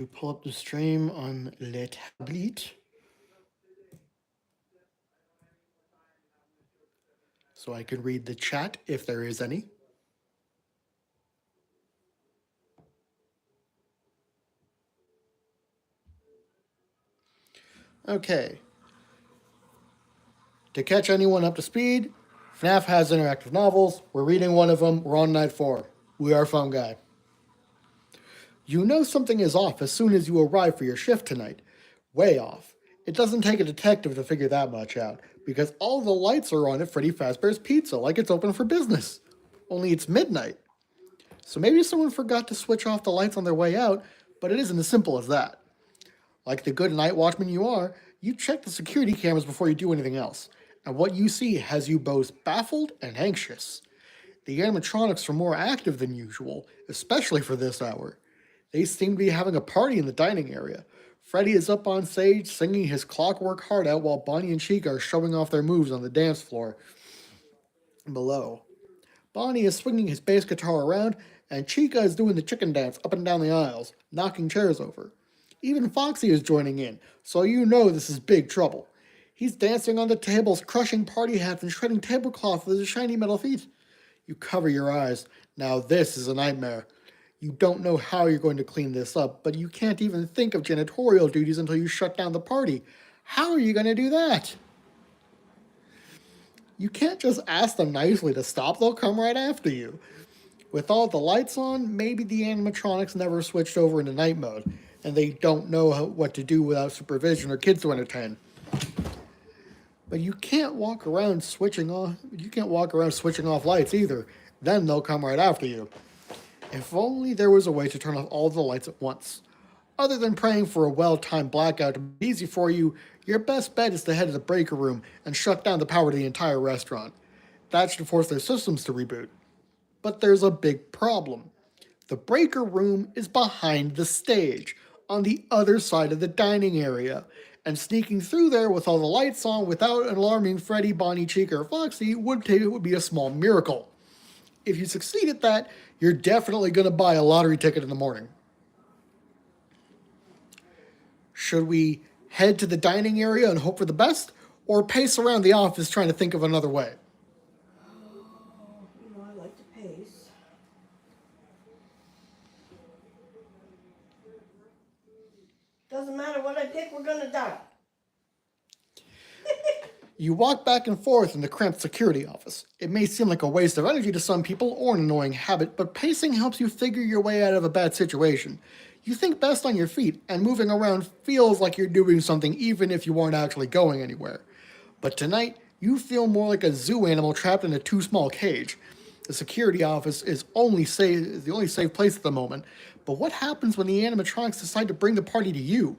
We pull up the stream on Le Tablet so I can read the chat if there is any. Okay. To catch anyone up to speed, FNAF has interactive novels. We're reading one of them. We're on night 4. We are Phone Guy. You know something is off as soon as you arrive for your shift tonight. Way off. It doesn't take a detective to figure that much out, because all the lights are on at Freddy Fazbear's Pizza like it's open for business. Only it's midnight. So maybe someone forgot to switch off the lights on their way out, but it isn't as simple as that. Like the good night watchman you are, you check the security cameras before you do anything else, and what you see has you both baffled and anxious. The animatronics are more active than usual, especially for this hour. They seem to be having a party in the dining area. Freddy is up on stage singing his clockwork heart out while Bonnie and Chica are showing off their moves on the dance floor below. Bonnie is swinging his bass guitar around, and Chica is doing the chicken dance up and down the aisles, knocking chairs over. Even Foxy is joining in, so you know this is big trouble. He's dancing on the tables, crushing party hats and shredding tablecloth with his shiny metal feet. You cover your eyes. Now this is a nightmare. You don't know how you're going to clean this up, but you can't even think of janitorial duties until you shut down the party. How are you going to do that? You can't just ask them nicely to stop, they'll come right after you. With all the lights on, maybe the animatronics never switched over into night mode, and they don't know what to do without supervision or kids to entertain. But you can't walk around switching off. You can't walk around switching off lights either. Then they'll come right after you. If only there was a way to turn off all the lights at once. Other than praying for a well-timed blackout to be easy for you, your best bet is to head to the breaker room and shut down the power to the entire restaurant. That should force their systems to reboot. But there's a big problem. The breaker room is behind the stage, on the other side of the dining area, and sneaking through there with all the lights on without alarming Freddy, Bonnie, Chica, or Foxy would be a small miracle. If you succeed at that, you're definitely going to buy a lottery ticket in the morning. Should we head to the dining area and hope for the best, or pace around the office trying to think of another way? I like to pace. Doesn't matter what I pick, we're gonna die. You walk back and forth in the cramped security office. It may seem like a waste of energy to some people or an annoying habit, but pacing helps you figure your way out of a bad situation. You think best on your feet, and moving around feels like you're doing something even if you aren't actually going anywhere. But tonight, you feel more like a zoo animal trapped in a too small cage. The security office is the only safe place at the moment, but what happens when the animatronics decide to bring the party to you?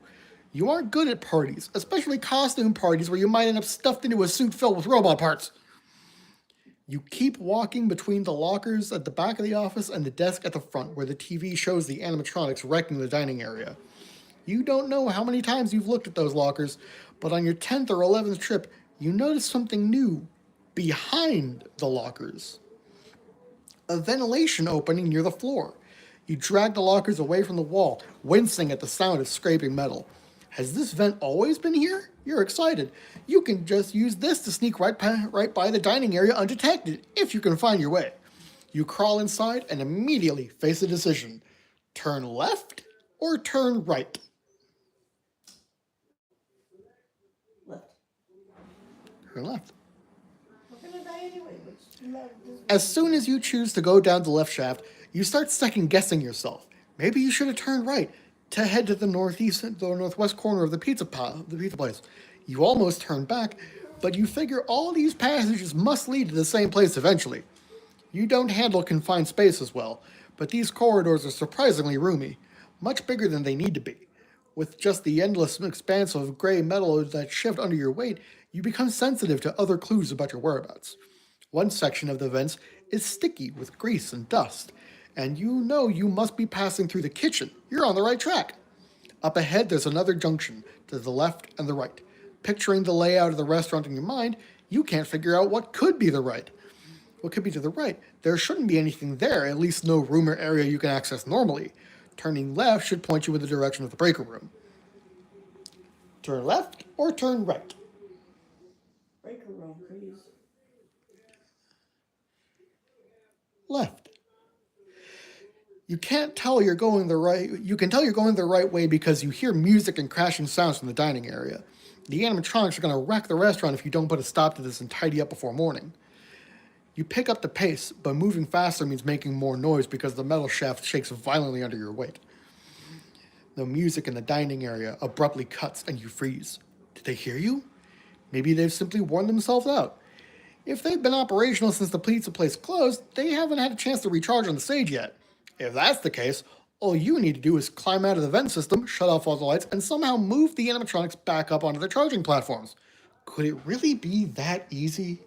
You aren't good at parties, especially costume parties where you might end up stuffed into a suit filled with robot parts. You keep walking between the lockers at the back of the office and the desk at the front where the TV shows the animatronics wrecking the dining area. You don't know how many times you've looked at those lockers, but on your 10th or 11th trip, you notice something new behind the lockers. A ventilation opening near the floor. You drag the lockers away from the wall, wincing at the sound of scraping metal. Has this vent always been here? You're excited. You can just use this to sneak right by the dining area undetected, if you can find your way. You crawl inside and immediately face a decision. Turn left or turn right? Left. Turn left. We're gonna die anyway. As soon as you choose to go down the left shaft, you start second guessing yourself. Maybe you should have turned right to head to the northwest corner of the pizza place. You almost turn back, but you figure all these passages must lead to the same place eventually. You don't handle confined space as well, but these corridors are surprisingly roomy, much bigger than they need to be. With just the endless expanse of gray metal that shift under your weight, you become sensitive to other clues about your whereabouts. One section of the vents is sticky with grease and dust, and you know you must be passing through the kitchen. You're on the right track. Up ahead, there's another junction to the left and the right. Picturing the layout of the restaurant in your mind, you can't figure out what could be the right. What could be to the right? There shouldn't be anything there, at least no room or area you can access normally. Turning left should point you in the direction of the breaker room. Turn left or turn right? Breaker room, please. Left. You can tell you're going the right way because you hear music and crashing sounds from the dining area. The animatronics are going to wreck the restaurant if you don't put a stop to this and tidy up before morning. You pick up the pace, but moving faster means making more noise because the metal shaft shakes violently under your weight. The music in the dining area abruptly cuts and you freeze. Did they hear you? Maybe they've simply worn themselves out. If they've been operational since the pizza place closed, they haven't had a chance to recharge on the stage yet. If that's the case, all you need to do is climb out of the vent system, shut off all the lights, and somehow move the animatronics back up onto the charging platforms. Could it really be that easy?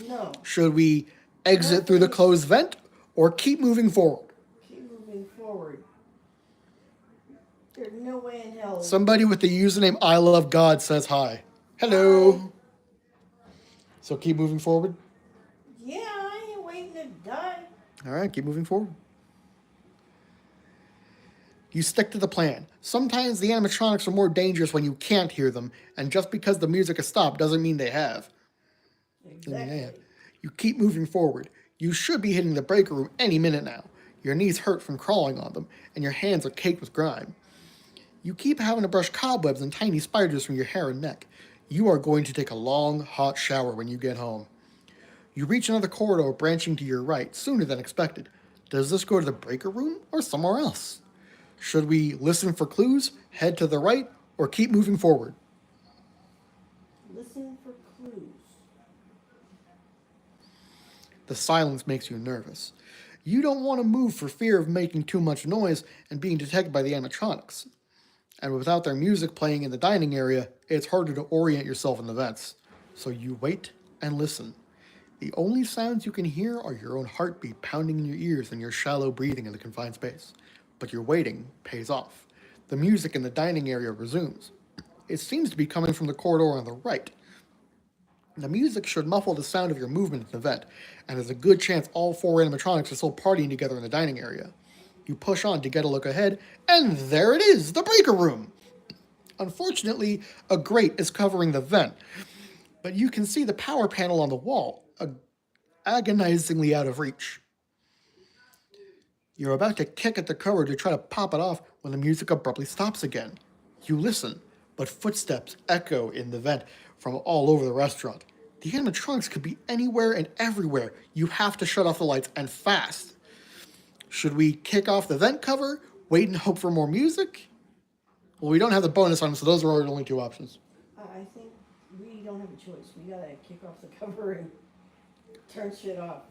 No. Should we exit through the closed vent or keep moving forward? Keep moving forward. There's no way in hell. Somebody with the username I Love God says hi. Hello. Hi. So keep moving forward? Yeah, I ain't waiting to die. All right, keep moving forward. You stick to the plan. Sometimes the animatronics are more dangerous when you can't hear them, and just because the music has stopped doesn't mean they have. Exactly. Yeah. You keep moving forward. You should be hitting the breaker room any minute now. Your knees hurt from crawling on them, and your hands are caked with grime. You keep having to brush cobwebs and tiny spiders from your hair and neck. You are going to take a long, hot shower when you get home. You reach another corridor branching to your right sooner than expected. Does this go to the breaker room or somewhere else? Should we listen for clues, head to the right, or keep moving forward? Listen for clues. The silence makes you nervous. You don't want to move for fear of making too much noise and being detected by the animatronics. And without their music playing in the dining area, it's harder to orient yourself in the vents. So you wait and listen. The only sounds you can hear are your own heartbeat pounding in your ears and your shallow breathing in the confined space. But your waiting pays off. The music in the dining area resumes. It seems to be coming from the corridor on the right. The music should muffle the sound of your movement in the vent, and there's a good chance all four animatronics are still partying together in the dining area. You push on to get a look ahead, and there it is, the breaker room! Unfortunately, a grate is covering the vent, but you can see the power panel on the wall, agonizingly out of reach. You're about to kick at the cover to try to pop it off when the music abruptly stops again. You listen, but footsteps echo in the vent from all over the restaurant. The animatronics could be anywhere and everywhere. You have to shut off the lights and fast. Should we kick off the vent cover, wait and hope for more music? Well, we don't have the bonus on them, so those are our only two options. I think we don't have a choice. We gotta kick off the cover and turn shit off.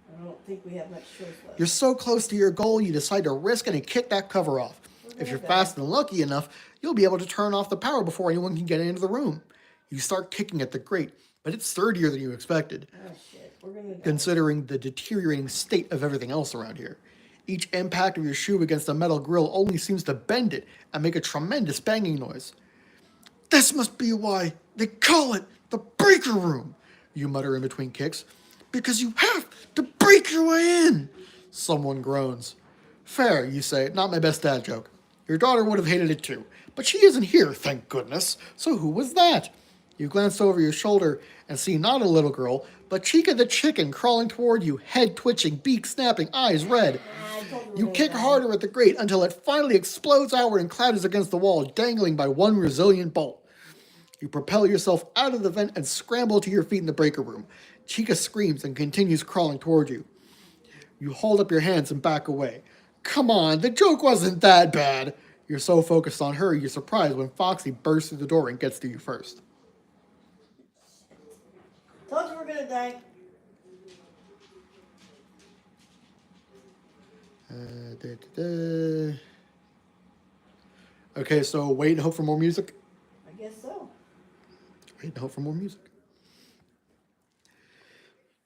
I don't think we have much choice left. You're so close to your goal, you decide to risk it and kick that cover off. If you're fast and lucky enough, you'll be able to turn off the power before anyone can get into the room. You start kicking at the grate, but it's sturdier than you expected, Oh shit, we're gonna die. considering the deteriorating state of everything else around here. Each impact of your shoe against the metal grill only seems to bend it and make a tremendous banging noise. This must be why they call it the breaker room, you mutter in between kicks. Because you have to break your way in, someone groans. Fair, you say, not my best dad joke. Your daughter would have hated it too, but she isn't here, thank goodness. So who was that? You glance over your shoulder and see not a little girl, but Chica the chicken crawling toward you, head twitching, beak snapping, eyes red. You kick harder at the grate until it finally explodes outward and clatters against the wall, dangling by one resilient bolt. You propel yourself out of the vent and scramble to your feet in the breaker room. Chica screams and continues crawling toward you. You hold up your hands and back away. Come on, the joke wasn't that bad. You're so focused on her, you're surprised when Foxy bursts through the door and gets to you first. Told you we're gonna die. Okay, so wait and hope for more music. I guess so. Wait and hope for more music.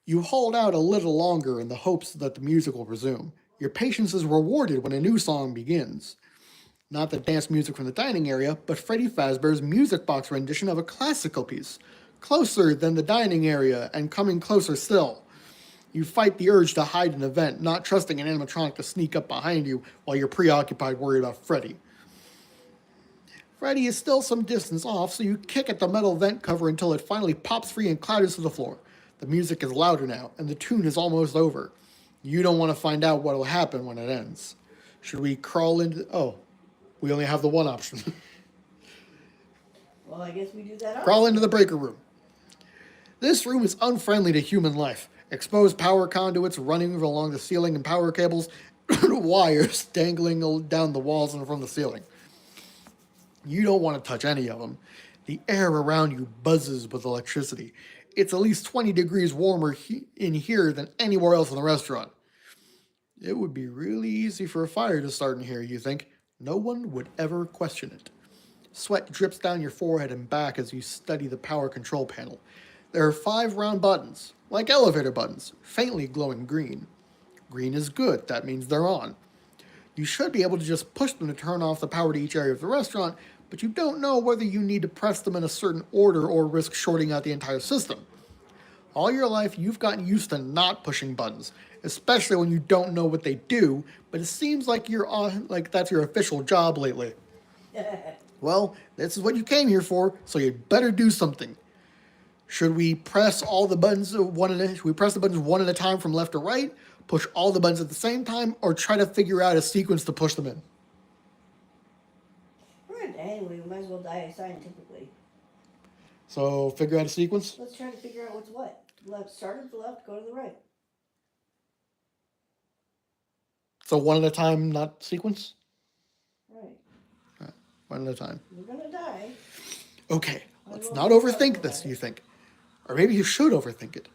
You hold out a little longer in the hopes that the music will resume. Your patience is rewarded when a new song begins. Not the dance music from the dining area, but Freddy Fazbear's music box rendition of a classical piece. Closer than the dining area and coming closer still. You fight the urge to hide in a vent, not trusting an animatronic to sneak up behind you while you're preoccupied worried about Freddy. Freddy is still some distance off, so you kick at the metal vent cover until it finally pops free and clatters to the floor. The music is louder now, and the tune is almost over. You don't want to find out what will happen when it ends. Should we crawl into... Oh, we only have the one option. Well, I guess we do that. Crawl into the breaker room. This room is unfriendly to human life. Exposed power conduits running along the ceiling and power cables, wires dangling down the walls and from the ceiling. You don't want to touch any of them. The air around you buzzes with electricity. It's at least 20 degrees warmer in here than anywhere else in the restaurant. It would be really easy for a fire to start in here, you think. No one would ever question it. Sweat drips down your forehead and back as you study the power control panel. There are 5 round buttons, like elevator buttons, faintly glowing green. Green is good, that means they're on. You should be able to just push them to turn off the power to each area of the restaurant, but you don't know whether you need to press them in a certain order or risk shorting out the entire system. All your life, you've gotten used to not pushing buttons, especially when you don't know what they do, but it seems like that's your official job lately. Well, this is what you came here for, so you'd better do something. Should we press all the buttons should we press the buttons one at a time from left to right, push all the buttons at the same time, or try to figure out a sequence to push them in? Anyway, we might as well die scientifically. So figure out a sequence? Let's try to figure out what's what. Start at the left, go to the right. So one at a time, not sequence? Right. One at a time. We're gonna die. Okay, let's not overthink this, you think. Or maybe you should overthink it.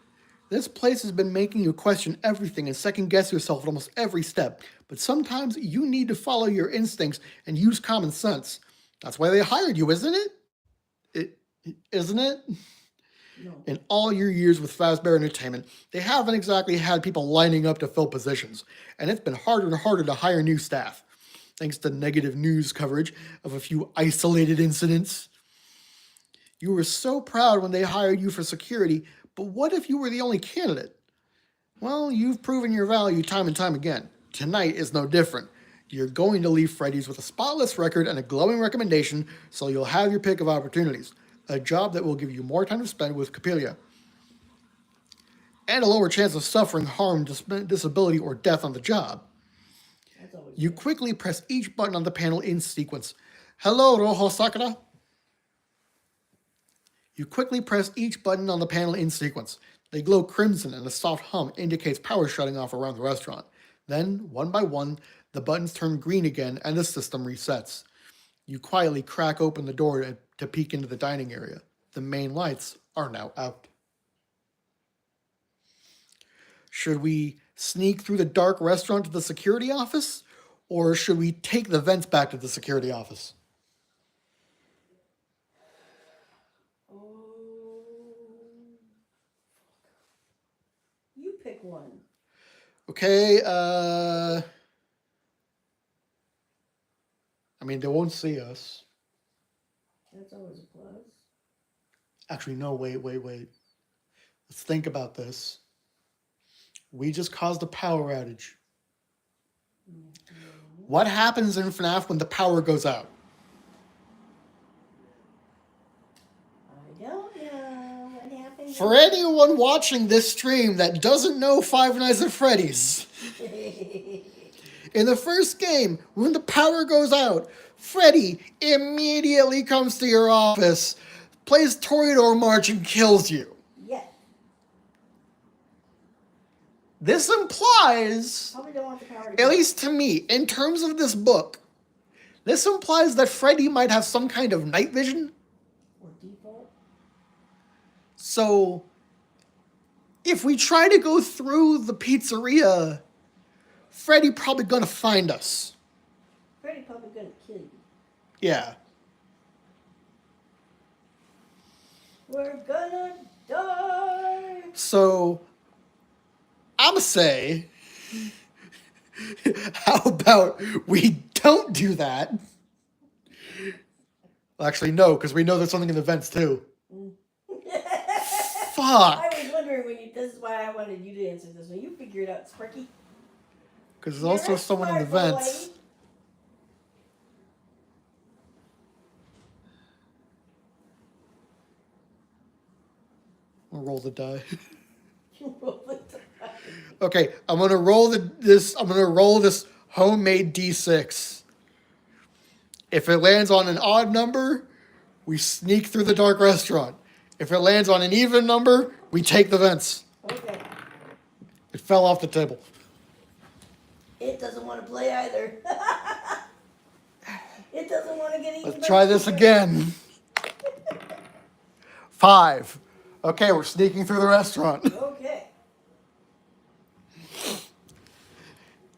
This place has been making you question everything and second guess yourself at almost every step, but sometimes you need to follow your instincts and use common sense. That's why they hired you, isn't it? Isn't it? No. In all your years with Fazbear Entertainment, they haven't exactly had people lining up to fill positions, and it's been harder and harder to hire new staff, thanks to negative news coverage of a few isolated incidents. You were so proud when they hired you for security, but what if you were the only candidate? Well, you've proven your value time and time again. Tonight is no different. You're going to leave Freddy's with a spotless record and a glowing recommendation, so you'll have your pick of opportunities. A job that will give you more time to spend with Capelia. And a lower chance of suffering harm, disability, or death on the job. You quickly press each button on the panel in sequence. Hello, Rojo Sakura. You quickly press each button on the panel in sequence. They glow crimson and a soft hum indicates power shutting off around the restaurant. Then, one by one, the buttons turn green again and the system resets. You quietly crack open the door to peek into the dining area. The main lights are now out. Should we sneak through the dark restaurant to the security office? Or should we take the vents back to the security office? You pick one. Okay, I mean, they won't see us. That's always a plus. Actually, no, wait. Let's think about this. We just caused a power outage. Mm-hmm. What happens in FNAF when the power goes out? I don't know what happened. For anyone watching this stream that doesn't know Five Nights at Freddy's, in the first game, when the power goes out, Freddy immediately comes to your office, plays Toreador March, and kills you. Yes. This implies, Probably don't want the power to at go. least to me, in terms of this book, this implies that Freddy might have some kind of night vision. Or default. So, if we try to go through the pizzeria, Freddy probably gonna find us. Freddy probably gonna kill you. Yeah. We're gonna die. So, I'ma say, how about we don't do that? Well, actually, no, because we know there's something in the vents too. Fuck. I was wondering when you This is why I wanted you to answer this one. You figure it out, Sparky. Because there's You're also a someone in the smart boy. vents. I'll roll the die. You roll the die. Okay, I'm gonna roll this homemade D6. If it lands on an odd number, we sneak through the dark restaurant. If it lands on an even number, we take the vents. Okay. It fell off the table. It doesn't want to play either. It doesn't want to get eaten. Let's try this again. 5. Okay, we're sneaking through the restaurant. Okay.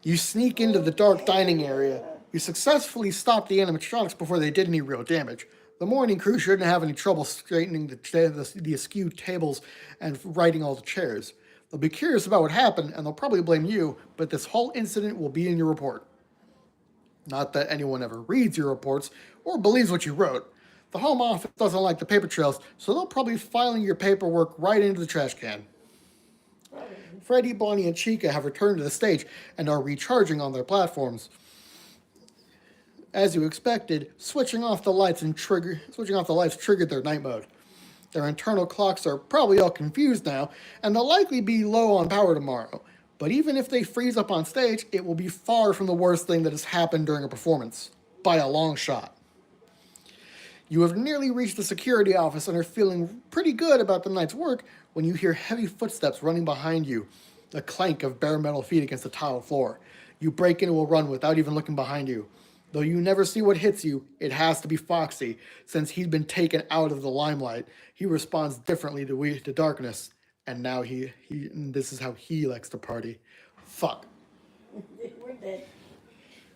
You sneak into the dark dining area. You successfully stop the animatronics before they did any real damage. The morning crew shouldn't have any trouble straightening the askew tables and righting all the chairs. They'll be curious about what happened, and they'll probably blame you, but this whole incident will be in your report. Not that anyone ever reads your reports or believes what you wrote. The home office doesn't like the paper trails, so they'll probably filing your paperwork right into the trash can. Freddy, Bonnie, and Chica have returned to the stage and are recharging on their platforms. As you expected, switching off the lights triggered their night mode. Their internal clocks are probably all confused now, and they'll likely be low on power tomorrow. But even if they freeze up on stage, it will be far from the worst thing that has happened during a performance. By a long shot. You have nearly reached the security office and are feeling pretty good about the night's work when you hear heavy footsteps running behind you, the clank of bare metal feet against the tile floor. You break into a run without even looking behind you. Though you never see what hits you, it has to be Foxy. Since he's been taken out of the limelight, he responds differently to darkness. And now this is how he likes to party. Fuck. We're dead.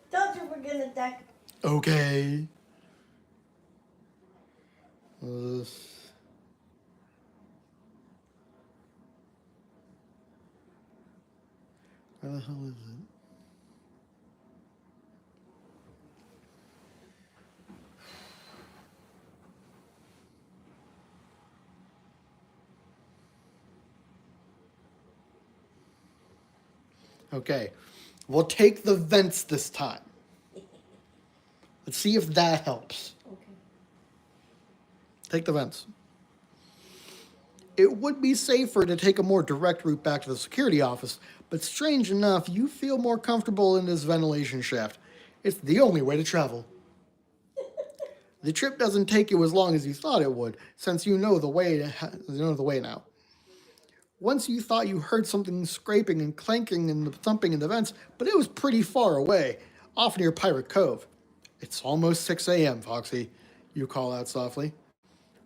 Told you we're gonna die. Okay. Where the hell is it? Okay, we'll take the vents this time. Let's see if that helps. Okay. Take the vents. It would be safer to take a more direct route back to the security office, but strange enough, you feel more comfortable in this ventilation shaft. It's the only way to travel. The trip doesn't take you as long as you thought it would, since you know the way now. Once you thought you heard something scraping and clanking and thumping in the vents, but it was pretty far away, off near Pirate Cove. It's almost 6 a.m., Foxy, you call out softly.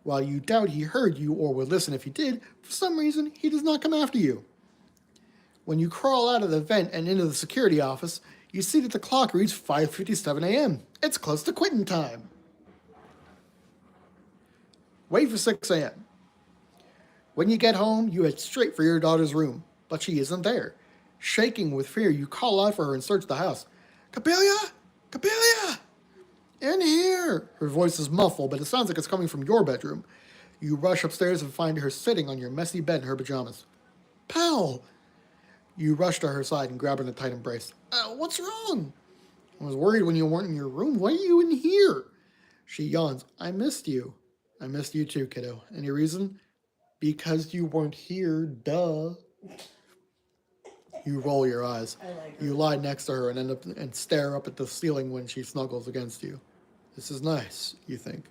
While you doubt he heard you or would listen if he did, for some reason he does not come after you. When you crawl out of the vent and into the security office, you see that the clock reads 5:57 a.m. It's close to quitting time. Wait for 6 a.m. When you get home, you head straight for your daughter's room, but she isn't there. Shaking with fear, you call out for her and search the house. Capelia! Capelia! In here! Her voice is muffled, but it sounds like it's coming from your bedroom. You rush upstairs and find her sitting on your messy bed in her pajamas. Pal! You rush to her side and grab her in a tight embrace. What's wrong? I was worried when you weren't in your room. Why are you in here? She yawns. I missed you. I missed you too, kiddo. Any reason? Because you weren't here, duh. You roll your eyes. I like her. You lie next to her and stare up at the ceiling when she snuggles against you. This is nice, you think.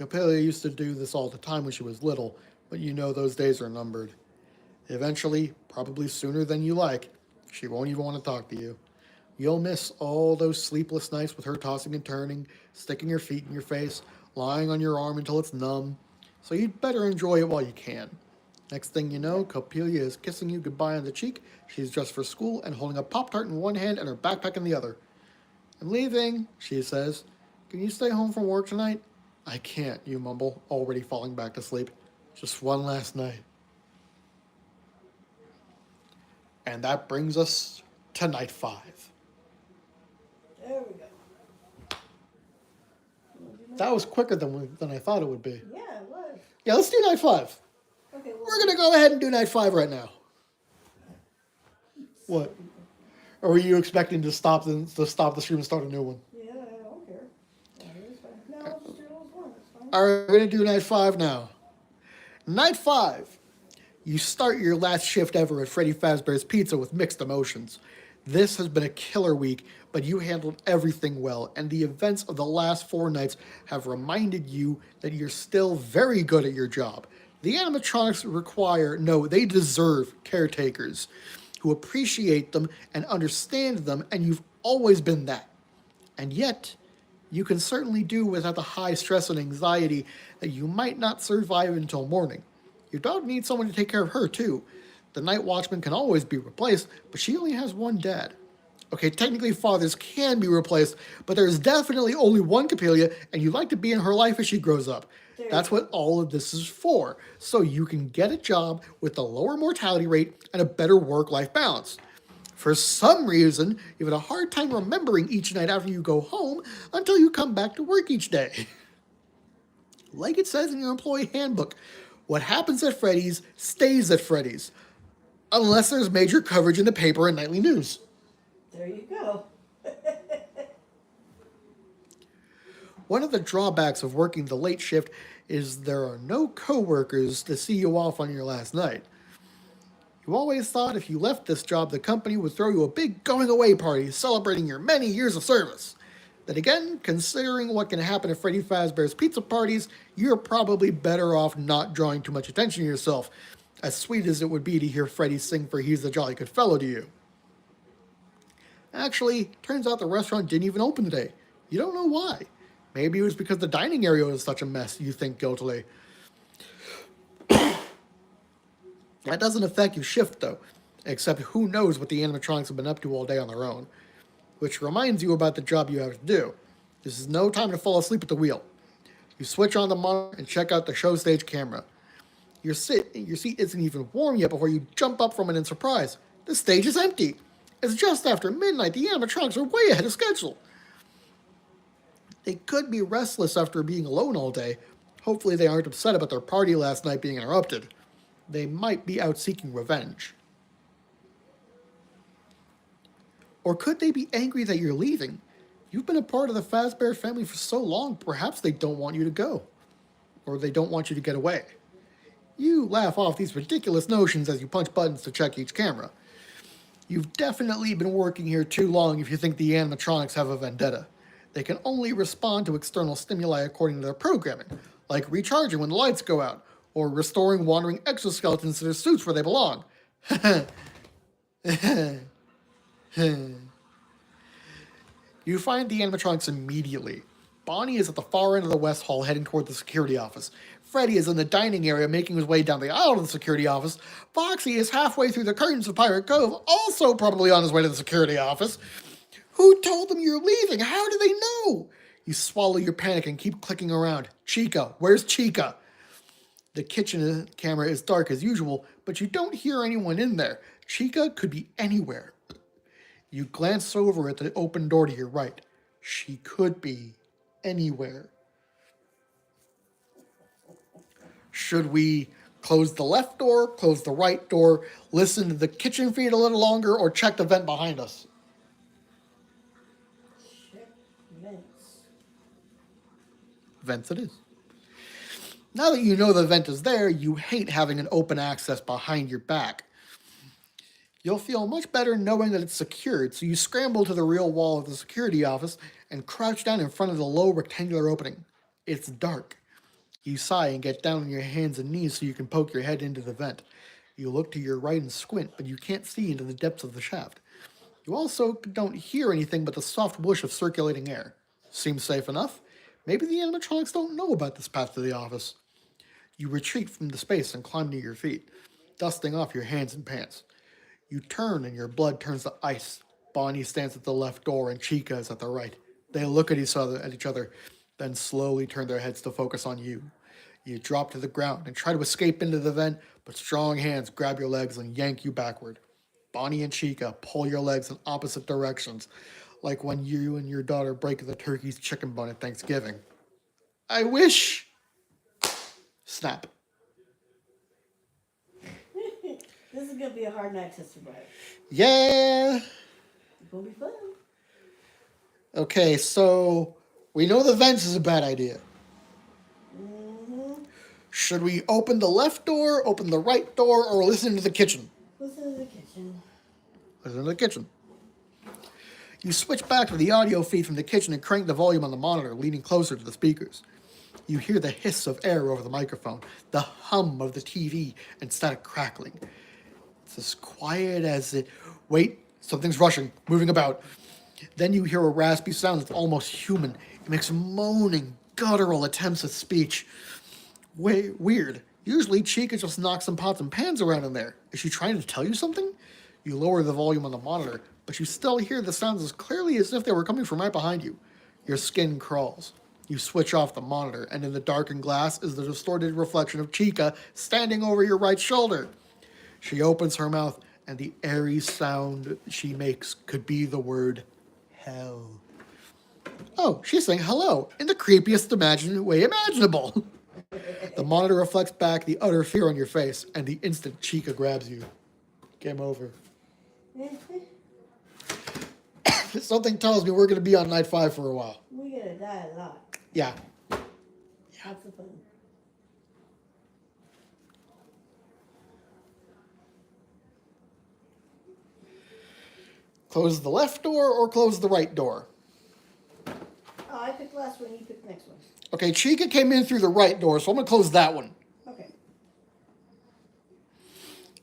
Capelia used to do this all the time when she was little, but you know those days are numbered. Eventually, probably sooner than you like, she won't even want to talk to you. You'll miss all those sleepless nights with her tossing and turning, sticking her feet in your face, lying on your arm until it's numb. So you'd better enjoy it while you can. Next thing you know, Capelia is kissing you goodbye on the cheek. She's dressed for school and holding a Pop-Tart in one hand and her backpack in the other. I'm leaving, she says. Can you stay home from work tonight? I can't, you mumble, already falling back to sleep. Just one last night. And that brings us to night 5. There we go. That was quicker than I thought it would be. Yeah, it was. Yeah, let's do night 5. Okay, well, We're going to go ahead and do night 5 right now. What? Or were you expecting to stop the stream and start a new one? yeah, I don't care. That is fine. No, I'll just do it all at once. It's fine. All right, we're going to do night 5 now. Night 5. You start your last shift ever at Freddy Fazbear's Pizza with mixed emotions. This has been a killer week, but you handled everything well, and the events of the last 4 nights have reminded you that you're still very good at your job. The animatronics they deserve caretakers who appreciate them and understand them, and you've always been that. And yet, you can certainly do without the high stress and anxiety that you might not survive until morning. Your dog needs someone to take care of her, too. The night watchman can always be replaced, but she only has one dad. Okay, technically fathers can be replaced, but there's definitely only one Capelia, and you'd like to be in her life as she grows up. That's what all of this is for, so you can get a job with a lower mortality rate and a better work-life balance. For some reason, you've had a hard time remembering each night after you go home until you come back to work each day. Like it says in your employee handbook, what happens at Freddy's stays at Freddy's, unless there's major coverage in the paper and nightly news. There you go. One of the drawbacks of working the late shift is there are no coworkers to see you off on your last night. You always thought if you left this job, the company would throw you a big going-away party celebrating your many years of service. Then again, considering what can happen at Freddy Fazbear's Pizza parties, you're probably better off not drawing too much attention to yourself, as sweet as it would be to hear Freddy sing for He's a Jolly Good Fellow to you. Actually, turns out the restaurant didn't even open today. You don't know why. Maybe it was because the dining area was such a mess, you think guiltily. That doesn't affect your shift, though, except who knows what the animatronics have been up to all day on their own. Which reminds you about the job you have to do. This is no time to fall asleep at the wheel. You switch on the monitor and check out the show stage camera. Your seat isn't even warm yet before you jump up from it in surprise. The stage is empty. It's just after midnight. The animatronics are way ahead of schedule. They could be restless after being alone all day. Hopefully they aren't upset about their party last night being interrupted. They might be out seeking revenge. Or could they be angry that you're leaving? You've been a part of the Fazbear family for so long, perhaps they don't want you to go. Or they don't want you to get away. You laugh off these ridiculous notions as you punch buttons to check each camera. You've definitely been working here too long if you think the animatronics have a vendetta. They can only respond to external stimuli according to their programming, like recharging when the lights go out, or restoring wandering exoskeletons to their suits where they belong. You find the animatronics immediately. Bonnie is at the far end of the West Hall heading toward the security office. Freddy is in the dining area making his way down the aisle to the security office. Foxy is halfway through the curtains of Pirate Cove, also probably on his way to the security office. Who told them you're leaving? How do they know? You swallow your panic and keep clicking around. Chica, where's Chica? The kitchen camera is dark as usual, but you don't hear anyone in there. Chica could be anywhere. You glance over at the open door to your right. She could be anywhere. Should we close the left door, close the right door, listen to the kitchen feed a little longer, or check the vent behind us? Check vents. Vents it is. Now that you know the vent is there, you hate having an open access behind your back. You'll feel much better knowing that it's secured, so you scramble to the real wall of the security office and crouch down in front of the low rectangular opening. It's dark. You sigh and get down on your hands and knees so you can poke your head into the vent. You look to your right and squint, but you can't see into the depths of the shaft. You also don't hear anything but the soft whoosh of circulating air. Seems safe enough. Maybe the animatronics don't know about this path to the office. You retreat from the space and climb to your feet, dusting off your hands and pants. You turn and your blood turns to ice. Bonnie stands at the left door and Chica is at the right. They look at each other, then slowly turn their heads to focus on you. You drop to the ground and try to escape into the vent, but strong hands grab your legs and yank you backward. Bonnie and Chica pull your legs in opposite directions, like when you and your daughter break the turkey's chicken bone at Thanksgiving. I wish... Snap. This is gonna be a hard night to survive. Yeah. It's gonna be fun. Okay, so we know the vents is a bad idea. Mm-hmm. Should we open the left door, open the right door, or listen to the kitchen? Listen to the kitchen. Listen to the kitchen. You switch back to the audio feed from the kitchen and crank the volume on the monitor, leaning closer to the speakers. You hear the hiss of air over the microphone, the hum of the TV, and static crackling. It's as quiet as it... Wait, something's rushing, moving about. Then you hear a raspy sound that's almost human. It makes moaning, guttural attempts at speech. Weird. Usually Chica just knocks some pots and pans around in there. Is she trying to tell you something? You lower the volume on the monitor, but you still hear the sounds as clearly as if they were coming from right behind you. Your skin crawls. You switch off the monitor, and in the darkened glass is the distorted reflection of Chica standing over your right shoulder. She opens her mouth, and the airy sound she makes could be the word hell. Oh, she's saying hello in the creepiest way imaginable. The monitor reflects back the utter fear on your face, and the instant Chica grabs you. Game over. Something tells me we're going to be on night 5 for a while. We're gonna die a lot. Yeah. Lots of fun. Close the left door or close the right door? Oh, I picked the last one, you picked the next one. Okay, Chica came in through the right door, so I'm going to close that one. Okay.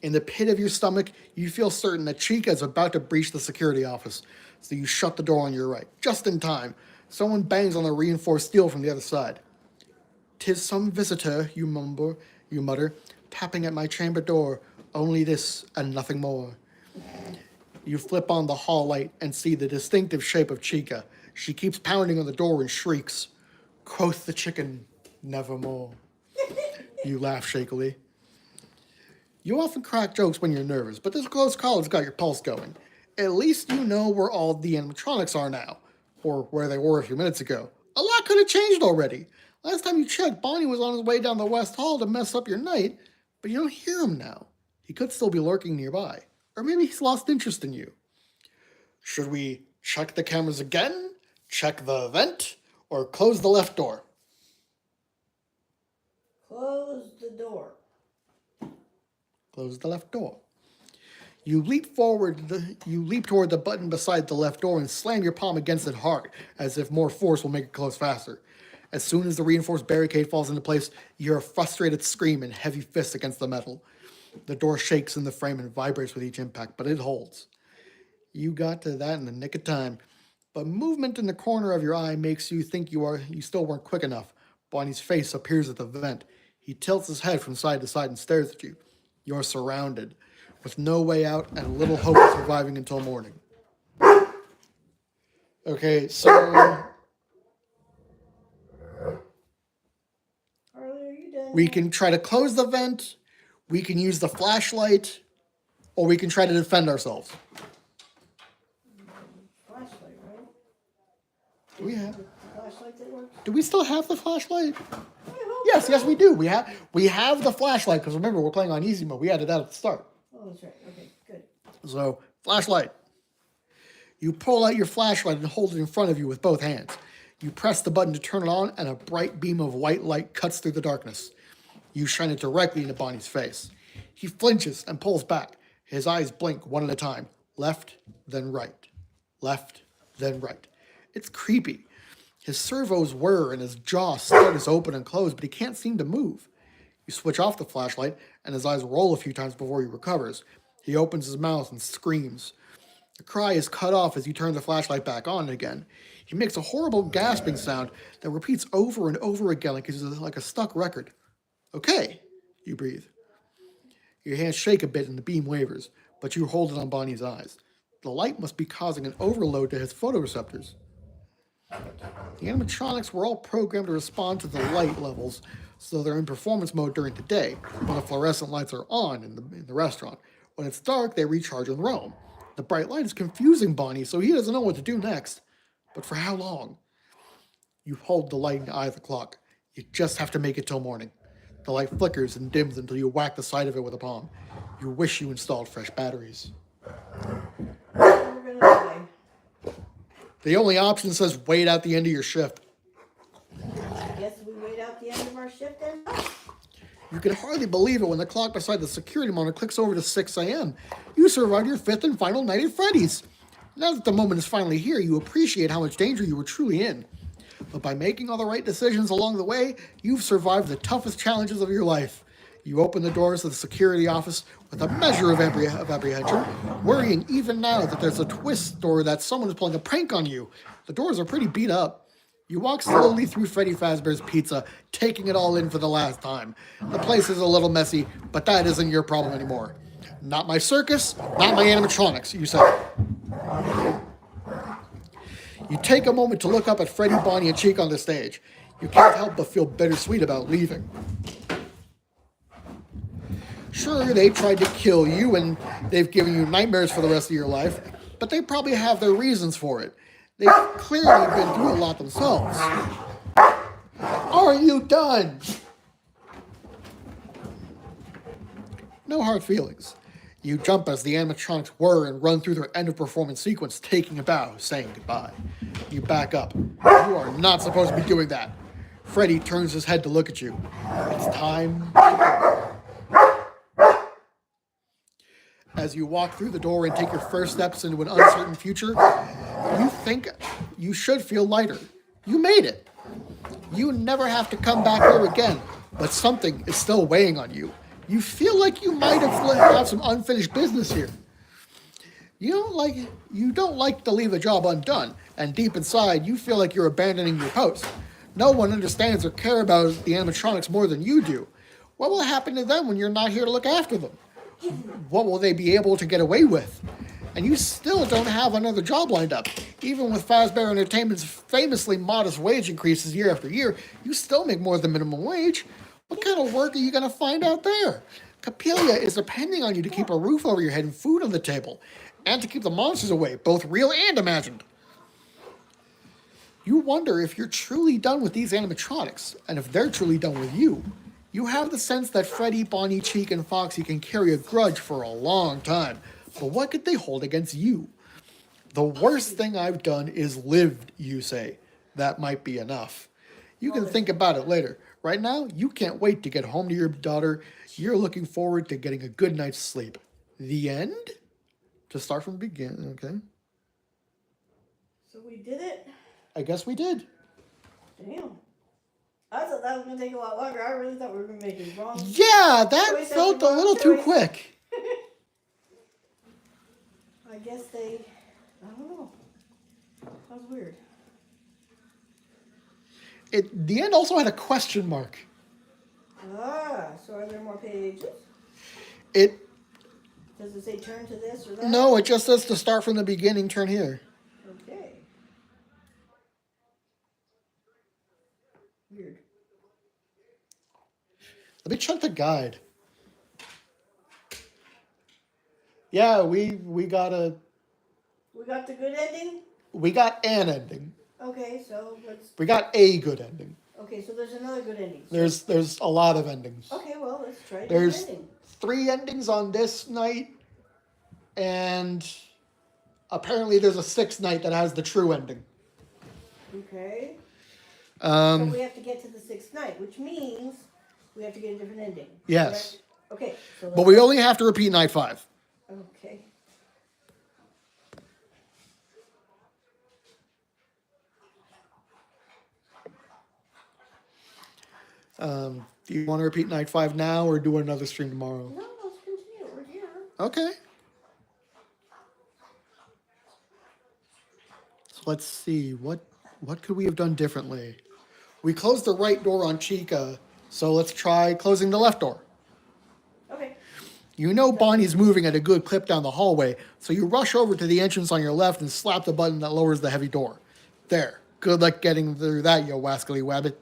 In the pit of your stomach, you feel certain that Chica is about to breach the security office, so you shut the door on your right. Just in time, someone bangs on the reinforced steel from the other side. "'Tis some visitor," you mutter, "tapping at my chamber door. Only this and nothing more." You flip on the hall light and see the distinctive shape of Chica. She keeps pounding on the door and shrieks, "Quoth the chicken, nevermore." You laugh shakily. You often crack jokes when you're nervous, but this close call has got your pulse going. At least you know where all the animatronics are now, or where they were a few minutes ago. A lot could have changed already. Last time you checked, Bonnie was on his way down the West Hall to mess up your night, but you don't hear him now. He could still be lurking nearby, or maybe he's lost interest in you. Should we check the cameras again, check the vent, or close the left door? Close the door. Close the left door. You leap toward the button beside the left door and slam your palm against it hard, as if more force will make it close faster. As soon as the reinforced barricade falls into place, you hear a frustrated scream and heavy fists against the metal. The door shakes in the frame and vibrates with each impact, but it holds. You got to that in the nick of time, but movement in the corner of your eye makes you think you still weren't quick enough. Bonnie's face appears at the vent. He tilts his head from side to side and stares at you. You're surrounded, with no way out and little hope of surviving until morning. Okay, so... Harley, are you done? We can try to close the vent, we can use the flashlight, or we can try to defend ourselves. Flashlight, right? Do we have... The flashlight that works? Do we still have the flashlight? I hope Yes, so. yes, we do. We have the flashlight, because remember, we're playing on easy mode. We added that at the start. Oh, that's right. Okay, good. So, flashlight. You pull out your flashlight and hold it in front of you with both hands. You press the button to turn it on, and a bright beam of white light cuts through the darkness. You shine it directly into Bonnie's face. He flinches and pulls back. His eyes blink one at a time. Left, then right. Left, then right. It's creepy. His servos whir and his jaw stutters open and close, but he can't seem to move. You switch off the flashlight, and his eyes roll a few times before he recovers. He opens his mouth and screams. The cry is cut off as you turn the flashlight back on again. He makes a horrible gasping sound that repeats over and over again like a stuck record. "Okay," you breathe. Your hands shake a bit and the beam wavers, but you hold it on Bonnie's eyes. The light must be causing an overload to his photoreceptors. The animatronics were all programmed to respond to the light levels, so they're in performance mode during the day, when the fluorescent lights are on in the restaurant. When it's dark, they recharge and roam. The bright light is confusing Bonnie, so he doesn't know what to do next. But for how long? You hold the light in the eye of the clock. You just have to make it till morning. The light flickers and dims until you whack the side of it with a palm. You wish you installed fresh batteries. We're gonna die. The only option says wait out the end of your shift. I guess we wait out the end of our shift then? You can hardly believe it when the clock beside the security monitor clicks over to 6 a.m. You survived your fifth and final night at Freddy's. Now that the moment is finally here, you appreciate how much danger you were truly in. But by making all the right decisions along the way, you've survived the toughest challenges of your life. You open the doors of the security office with a measure of apprehension, worrying even now that there's a twist or that someone is pulling a prank on you. The doors are pretty beat up. You walk slowly through Freddy Fazbear's Pizza, taking it all in for the last time. The place is a little messy, but that isn't your problem anymore. Not my circus, not my animatronics, you say. You take a moment to look up at Freddy, Bonnie, and Cheek on the stage. You can't help but feel bittersweet about leaving. Sure, they tried to kill you and they've given you nightmares for the rest of your life, but they probably have their reasons for it. They've clearly been through a lot themselves. Are you done? No hard feelings. You jump as the animatronics whir and run through their end of performance sequence, taking a bow, saying goodbye. You back up. You are not supposed to be doing that. Freddy turns his head to look at you. It's time to go. As you walk through the door and take your first steps into an uncertain future, you think you should feel lighter. You made it. You never have to come back here again, but something is still weighing on you. You feel like you might have some unfinished business here. You don't like to leave a job undone, and deep inside, you feel like you're abandoning your post. No one understands or cares about the animatronics more than you do. What will happen to them when you're not here to look after them? What will they be able to get away with? And you still don't have another job lined up. Even with Fazbear Entertainment's famously modest wage increases year after year, you still make more than minimum wage. What kind of work are you going to find out there? Capelia is depending on you to keep a roof over your head and food on the table, and to keep the monsters away, both real and imagined. You wonder if you're truly done with these animatronics, and if they're truly done with you. You have the sense that Freddy, Bonnie, Cheek, and Foxy can carry a grudge for a long time, but what could they hold against you? The worst thing I've done is lived, you say. That might be enough. You can think about it later. Right now, you can't wait to get home to your daughter. You're looking forward to getting a good night's sleep. The end? To start from the beginning, okay? So we did it? I guess we did. Damn. I thought that was going to take a lot longer. I really thought we were going to make it wrong. Yeah, that felt a little too quick. I guess I don't know. That was weird. The end also had a question mark. Ah, so are there more pages? Does it say turn to this or that? No, it just says to start from the beginning, turn here. Okay. Weird. Let me check the guide. Yeah, we got We got the good ending? we got an ending. Okay, so let's... We got a good ending. Okay, so there's another good ending. There's a lot of endings. Okay, well, let's try the There's good ending. 3 endings on this night, and apparently there's a 6th night that has the true ending. Okay. So we have to get to the 6th night, which means we have to get a different ending. Yes. Correct? Okay. So But we only have to repeat night 5. Okay. Do you want to repeat night 5 now or do another stream tomorrow? No, let's continue. We're here. Okay. So let's see. What could we have done differently? We closed the right door on Chica, so let's try closing the left door. Okay. You know Bonnie's moving at a good clip down the hallway, so you rush over to the entrance on your left and slap the button that lowers the heavy door. There. Good luck getting through that, you wascally wabbit.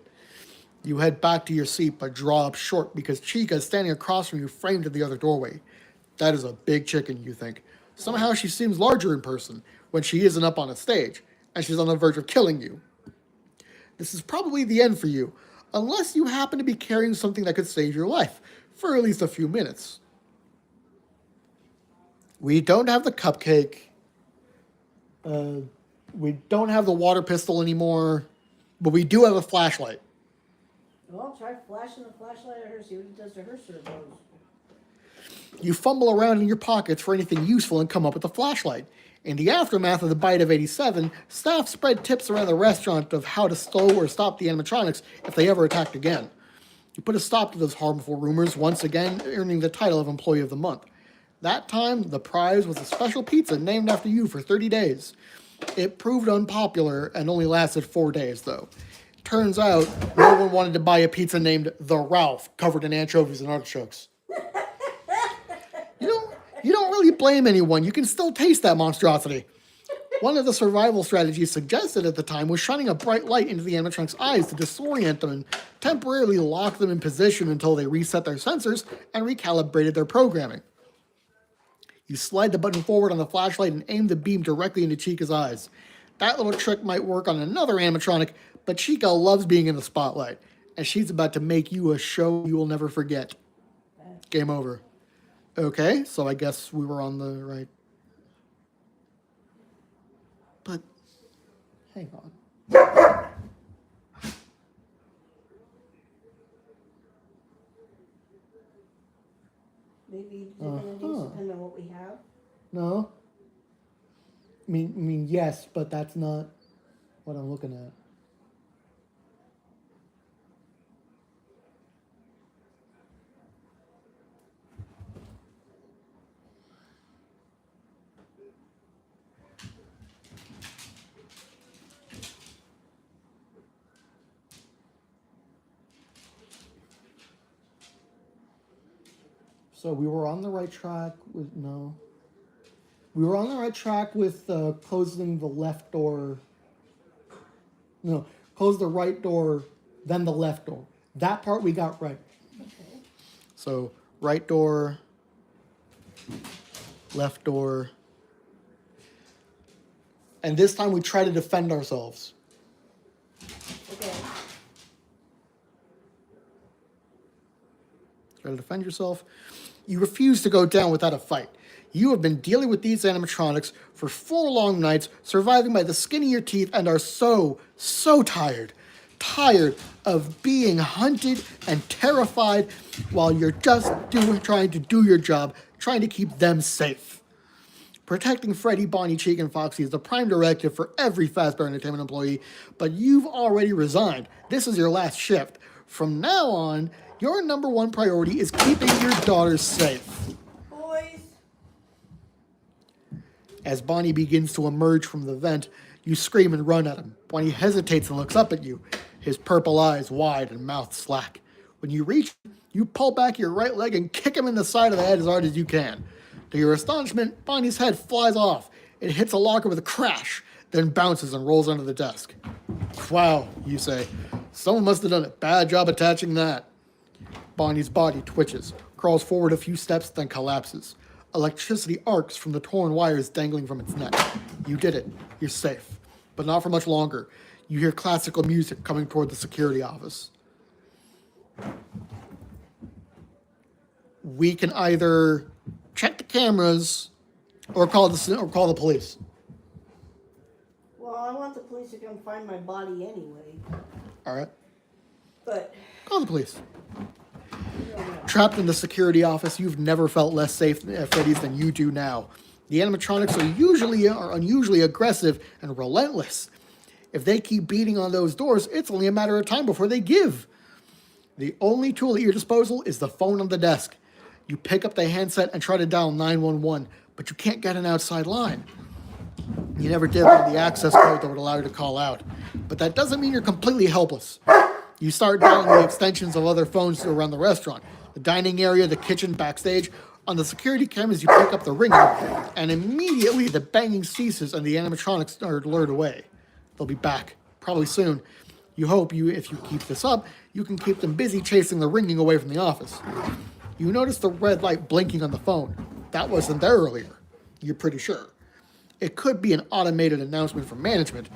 You head back to your seat, but draw up short because Chica is standing across from you, framed in the other doorway. That is a big chicken, you think. Somehow she seems larger in person when she isn't up on a stage, and she's on the verge of killing you. This is probably the end for you, unless you happen to be carrying something that could save your life, for at least a few minutes. We don't have the cupcake. We don't have the water pistol anymore, but we do have a flashlight. Well, try flashing the flashlight at her, see what it does to her servos. You fumble around in your pockets for anything useful and come up with a flashlight. In the aftermath of the bite of 87, staff spread tips around the restaurant of how to slow or stop the animatronics if they ever attacked again. You put a stop to those harmful rumors, once again earning the title of Employee of the Month. That time, the prize was a special pizza named after you for 30 days. It proved unpopular and only lasted 4 days, though. Turns out, no one wanted to buy a pizza named The Ralph, covered in anchovies and artichokes. You don't really blame anyone. You can still taste that monstrosity. One of the survival strategies suggested at the time was shining a bright light into the animatronic's eyes to disorient them and temporarily lock them in position until they reset their sensors and recalibrated their programming. You slide the button forward on the flashlight and aim the beam directly into Chica's eyes. That little trick might work on another animatronic, but Chica loves being in the spotlight, and she's about to make you a show you will never forget. Game over. Okay, so I guess we were on the right. But, hang on. Maybe different endings depending on what we have. No. I mean, yes, but that's not what I'm looking at. So we were on the right track with no. We were on the right track with closing the left door. No, close the right door, then the left door. That part we got right. Okay. So right door, left door. And this time we try to defend ourselves. Okay. Try to defend yourself. You refuse to go down without a fight. You have been dealing with these animatronics for 4 long nights, surviving by the skin of your teeth, and are so tired. Tired of being hunted and terrified while you're just trying to do your job, trying to keep them safe. Protecting Freddy, Bonnie, Cheek, and Foxy is the prime directive for every Fazbear Entertainment employee, but you've already resigned. This is your last shift. From now on, your number one priority is keeping your daughters safe. Boys. As Bonnie begins to emerge from the vent, you scream and run at him. Bonnie hesitates and looks up at you, his purple eyes wide and mouth slack. When you reach him, you pull back your right leg and kick him in the side of the head as hard as you can. To your astonishment, Bonnie's head flies off. It hits a locker with a crash, then bounces and rolls under the desk. Wow, you say. Someone must have done a bad job attaching that. Bonnie's body twitches, crawls forward a few steps, then collapses. Electricity arcs from the torn wires dangling from its neck. You did it. You're safe. But not for much longer. You hear classical music coming toward the security office. We can either check the cameras or call the police. Well, I want the police to come find my body anyway. All right. But Call the police. I don't know. Trapped in the security office, you've never felt less safe at Freddy's than you do now. The animatronics are unusually aggressive and relentless. If they keep beating on those doors, it's only a matter of time before they give. The only tool at your disposal is the phone on the desk. You pick up the handset and try to dial 911, but you can't get an outside line. You never did learn the access code that would allow you to call out. But that doesn't mean you're completely helpless. You start dialing the extensions of other phones around the restaurant, the dining area, the kitchen, backstage. On the security cameras, you pick up the ringer, and immediately the banging ceases and the animatronics are lured away. They'll be back, probably soon. You hope if you keep this up, you can keep them busy chasing the ringing away from the office. You notice the red light blinking on the phone. That wasn't there earlier. You're pretty sure. It could be an automated announcement from management.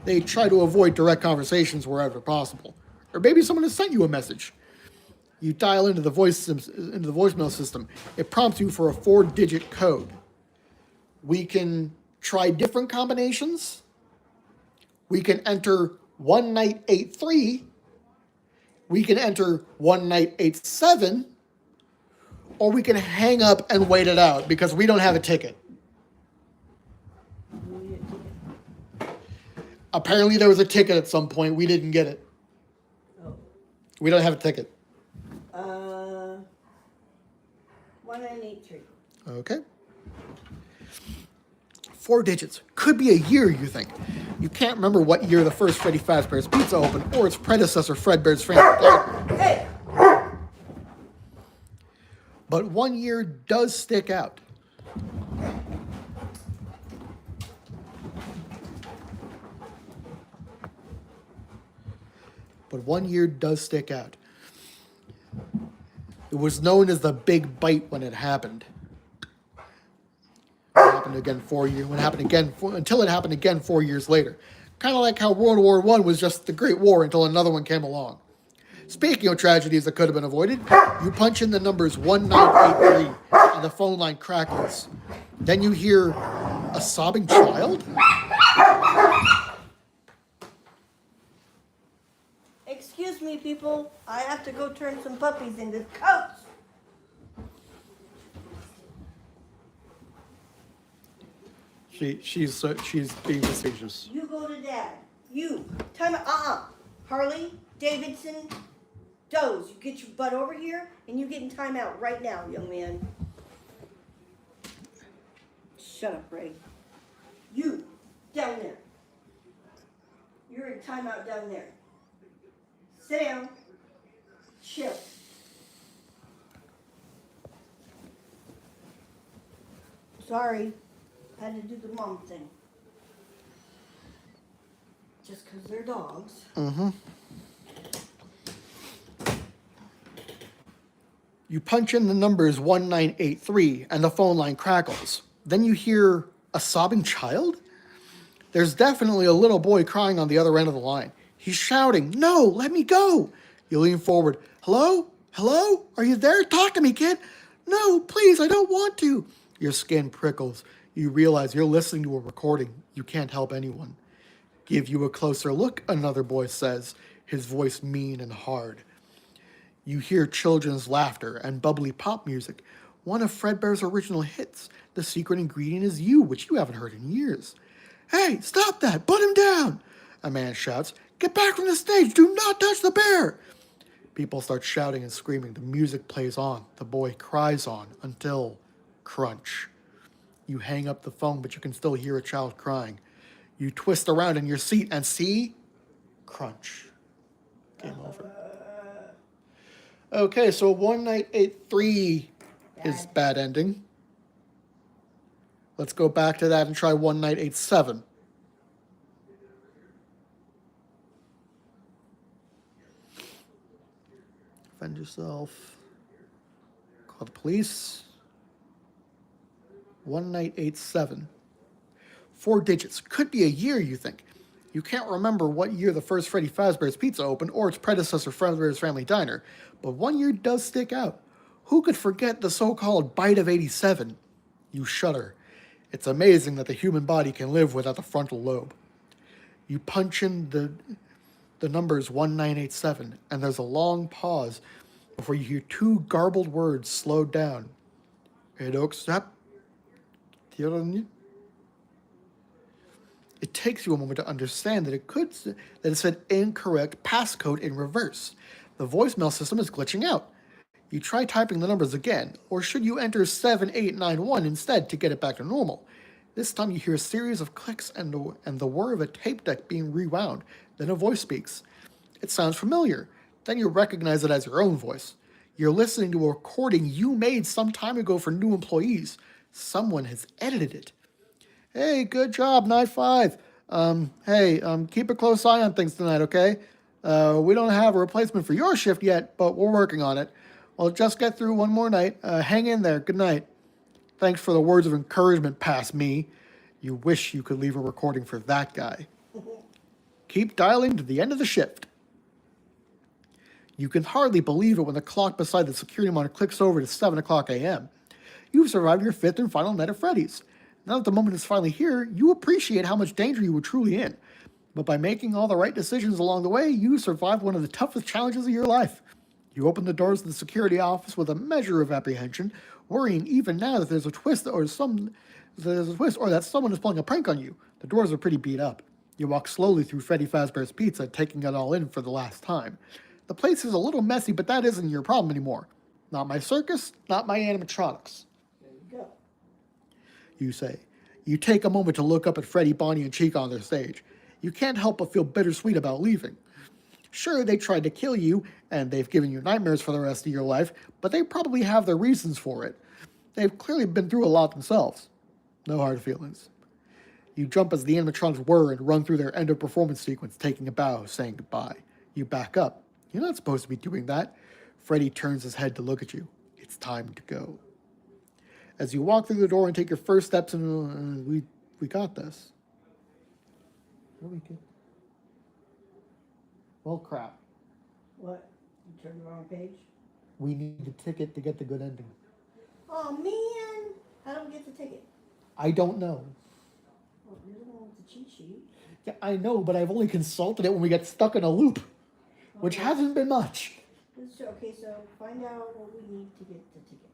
They try to avoid direct conversations wherever possible. Or maybe someone has sent you a message. You dial into the voicemail system. It prompts you for a 4-digit code. We can try different combinations. We can enter 1983. We can enter 1987. Or we can hang up and wait it out because we don't have a ticket. We need a ticket. Apparently there was a ticket at some point. We didn't get it. Oh. We don't have a ticket. 1983. Okay. 4 digits. Could be a year, you think. You can't remember what year the first Freddy Fazbear's Pizza opened or its predecessor Fredbear's Family Diner. Hey! But 1 year does stick out. But 1 year does stick out. It was known as the Big Bite when it happened. It happened again 4 years. When it happened again, until it happened again 4 years later. Kind of like how World War I was just the Great War until another one came along. Speaking of tragedies that could have been avoided, you punch in the numbers 1983 and the phone line crackles. Then you hear a sobbing child? Excuse me, people. I have to go turn some puppies into coats. She's being facetious. You go to Dad. You. Time out. Harley, Davidson, Doze. You get your butt over here and you get in timeout right now, young man. Shut up, Ray. You. Down there. You're in timeout down there. Sit down. Chill. Sorry. Had to do the mom thing. Just because they're dogs. Mm-hmm. You punch in the numbers 1983 and the phone line crackles. Then you hear a sobbing child? There's definitely a little boy crying on the other end of the line. He's shouting, "No, let me go!" You lean forward. "Hello? Hello? Are you there? Talk to me, kid." "No, please, I don't want to." Your skin prickles. You realize you're listening to a recording. You can't help anyone. "Give you a closer look," another boy says, his voice mean and hard. You hear children's laughter and bubbly pop music. One of Fredbear's original hits. The secret ingredient is you, which you haven't heard in years. "Hey, stop that! Put him down!" A man shouts. "Get back from the stage! Do not touch the bear!" People start shouting and screaming. The music plays on. The boy cries on until crunch. You hang up the phone, but you can still hear a child crying. You twist around in your seat and see crunch. Game over. Okay, so 1983 is bad ending. Let's go back to that and try 1987. Defend yourself. Call the police. 1987. 4 digits. Could be a year, you think. You can't remember what year the first Freddy Fazbear's Pizza opened or its predecessor Fredbear's Family Diner, but 1 year does stick out. Who could forget the so-called bite of 87? You shudder. It's amazing that the human body can live without the frontal lobe. You punch in the numbers 1987, and there's a long pause before you hear 2 garbled words slowed down. It takes you a moment to understand that it said incorrect passcode in reverse. The voicemail system is glitching out. You try typing the numbers again, or should you enter 7891 instead to get it back to normal? This time you hear a series of clicks and the whir of a tape deck being rewound. Then a voice speaks. It sounds familiar. Then you recognize it as your own voice. You're listening to a recording you made some time ago for new employees. Someone has edited it. "Hey, good job, Night 5. Keep a close eye on things tonight, okay? We don't have a replacement for your shift yet, but we're working on it. We'll just get through one more night. Hang in there. Good night. Thanks for the words of encouragement past me." You wish you could leave a recording for that guy. Keep dialing to the end of the shift. You can hardly believe it when the clock beside the security monitor clicks over to 7 o'clock a.m. You've survived your 5th and final night of Freddy's. Now that the moment is finally here, you appreciate how much danger you were truly in. But by making all the right decisions along the way, you survived one of the toughest challenges of your life. You open the doors of the security office with a measure of apprehension, worrying even now that there's a twist or that someone is pulling a prank on you. The doors are pretty beat up. You walk slowly through Freddy Fazbear's Pizza, taking it all in for the last time. The place is a little messy, but that isn't your problem anymore. Not my circus, not my animatronics. There you go. You say. You take a moment to look up at Freddy, Bonnie, and Chica on their stage. You can't help but feel bittersweet about leaving. Sure, they tried to kill you, and they've given you nightmares for the rest of your life, but they probably have their reasons for it. They've clearly been through a lot themselves. No hard feelings. You jump as the animatronics whir and run through their end of performance sequence, taking a bow, saying goodbye. You back up. You're not supposed to be doing that. Freddy turns his head to look at you. It's time to go. As you walk through the door and take your first steps, we got this. What do we get? Well, crap. What? You turned the wrong page? We need the ticket to get the good ending. Oh, man. How do we get the ticket? I don't know. Well, you're the one with the cheat sheet. Yeah, I know, but I've only consulted it when we get stuck in a loop, which Okay. hasn't been much. Okay, so find out what we need to get the ticket.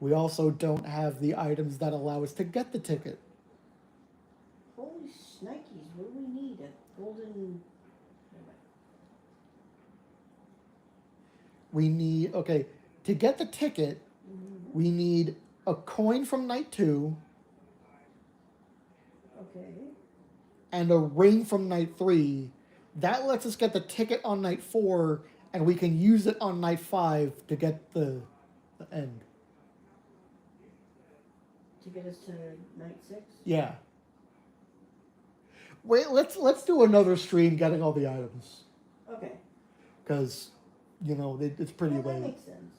We also don't have the items that allow us to get the ticket. Holy shnikes, what do we need? A golden... We need, okay, to get the ticket, we need a coin from night 2 Okay. and a ring from night 3. That lets us get the ticket on night 4, and we can use it on night 5 to get the end. To get us to night 6? Yeah. Wait, let's do another stream getting all the items. Okay. Because, you know, it's pretty Well, that late. makes sense.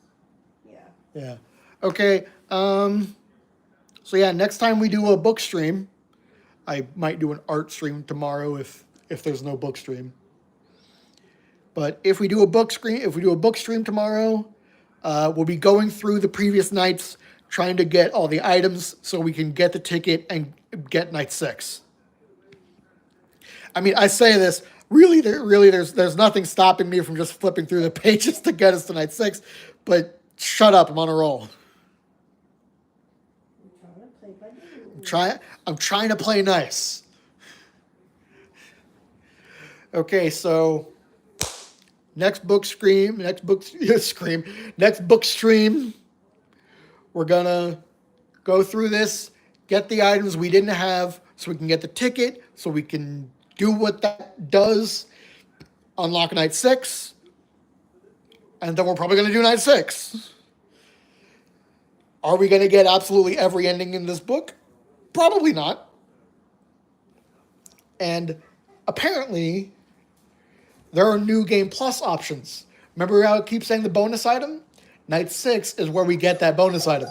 Yeah. Yeah. Okay. So yeah, next time we do a book stream, I might do an art stream tomorrow if there's no book stream. But if we do a book stream tomorrow, we'll be going through the previous nights, trying to get all the items so we can get the ticket and get night 6. I mean, I say this, there's nothing stopping me from just flipping through the pages to get us to night 6, but shut up, I'm on a roll. I'm trying to play nice. Okay, so next book stream, we're gonna go through this, get the items we didn't have, so we can get the ticket, so we can do what that does, unlock night 6, and then we're probably gonna do night 6. Are we gonna get absolutely every ending in this book? Probably not. And apparently, there are new Game Plus options. Remember how I keep saying the bonus item? Night 6 is where we get that bonus item.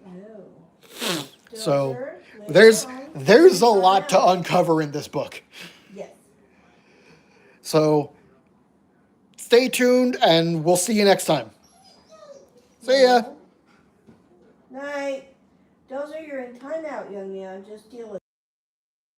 Oh. So there's a lot to uncover in this book. Yes. So stay tuned and we'll see you next time. See ya. Night. Dozer, you're in timeout, young man. Just deal with it.